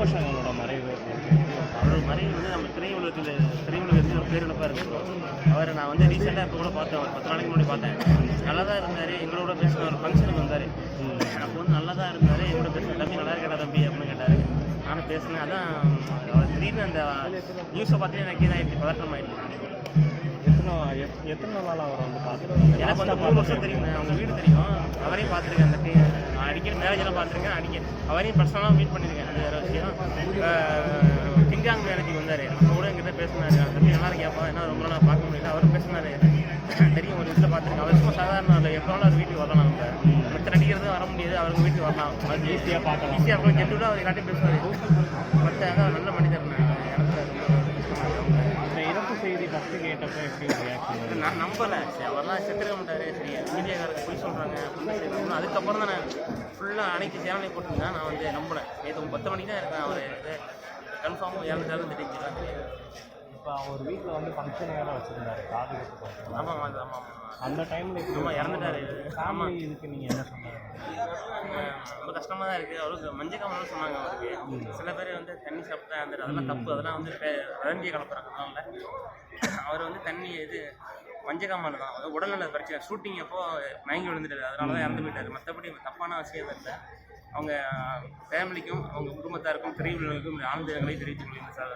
விமர்சனங்களோட மறைவு அவரோட மறைவு வந்து நம்ம திரையுலகத்தில் ஒரு பேரிழப்பாக இருக்குது. அவரை நான் வந்து ரீசெண்டாக இப்போ கூட பார்த்தேன், ஒரு 10 நாளைக்கு முன்னாடி பார்த்தேன். நல்லா தான் இருந்தார், எங்களோட பேசின ஒரு ஃபங்க்ஷனுக்கு வந்தார். அப்போ வந்து நல்லா தான் இருந்தார், எங்களோட பேசின தம்பி நல்லா இருக்கா தம்பி அப்படின்னு கேட்டார். நானும் பேசினேன். அதான் அவர் திடீர்னு அந்த நியூஸை பார்த்தீங்கன்னா எனக்கு இதாகிடுச்சு, பதற்றமாயிடுச்சு. எத்தனை நாளாக அவரை வந்து பார்த்துருக்கேன்? எனக்கு வந்து 3 வருஷம் தெரியுங்க, அவங்க வீடு தெரியும், அவரையும் பார்த்துருக்கேன். அந்த நான் அடிக்கடி மேரேஜெல்லாம் பார்த்துருக்கேன், அவரையும் பர்சனலாக மீட் பண்ணியிருக்கேன். அது வேறு விஷயம். கிங்காங் மேரேஜுக்கு வந்தார், அப்போ கூட எங்கிட்ட பேசினார். தம்பி நல்லா இருக்கியாப்பா, என்ன ரொம்ப நாளாக பார்க்க முடியல. அவரும் பேசினார், தெரியும், ஒரு வீட்டில் பார்த்துருக்கேன். அவர் சும்மா சாதாரண இல்லை, எப்போ அவர் வீட்டுக்கு வரலாம். நம்ம மற்ற நடிக்கிறது வர முடியாது, அவருக்கு வீட்டுக்கு வரலாம், அது ஈஸியாக பார்க்கலாம். ஈஸியாக இருக்கும், ஜென்டூடாக அவர் எல்லாத்தையும் பேசுவார். மற்ற அதான் நல்ல மனிதர். இறப்பு செய்தி ஃபஸ்ட்டு கேட்டப்போ எப்படி ரியாக்ஷன்? நான் நம்பலை, சரி அவரெல்லாம் செத்துருக்க மாட்டார், சரி மீடியாக்காரங்க போய் சொல்கிறாங்க அப்படின்னு. அதுக்கப்புறம் தான் நான் ஃபுல்லாக அனைத்து சேனலையும் போட்டுருந்தேன். நான் வந்து நம்பினேன். நேற்று 10 மணிக்கு தான் இருக்கேன், அவர் கன்ஃபார்மாக இறந்துட்டாருன்னு தெரிஞ்சுக்கலாம். இப்போ அவர் வீட்டில் வந்து ஃபங்க்ஷன் வேறு வச்சுருந்தாரு, காது குத்து. ஆமாம் ஆமாம். அந்த டைமில் ஆமாம், இறந்துட்டாரு. ஆமாம், இதுக்கு நீங்கள் என்ன சொன்னாங்க? ரொம்ப கஷ்டமாக தான் இருக்குது. அவருக்கு மஞ்சள் காமலாம் சொன்னாங்க. அவருக்கு சில பேர் வந்து தண்ணி சாப்பிட்டா அந்த அதெல்லாம் தப்பு, அதெல்லாம் வந்து வதந்தியை கலப்புறாங்க. அதனால அவர் வந்து தண்ணி மஞ்சள் காமால் தான், அதாவது உடல்நல பிரச்சனை. ஷூட்டிங் அப்போ மயங்கி விழுந்துட்டாரு, அதனால தான் இறந்து போயிட்டார். மற்றபடி தப்பான விஷயம் இல்லை. அவங்க ஃபேமிலிக்கும் அவங்க குடும்பத்தாருக்கும் திரையுலகுக்கும் ஆழ்ந்த இரங்கலை தெரிவித்துக் கொள்கிறேன் சார்.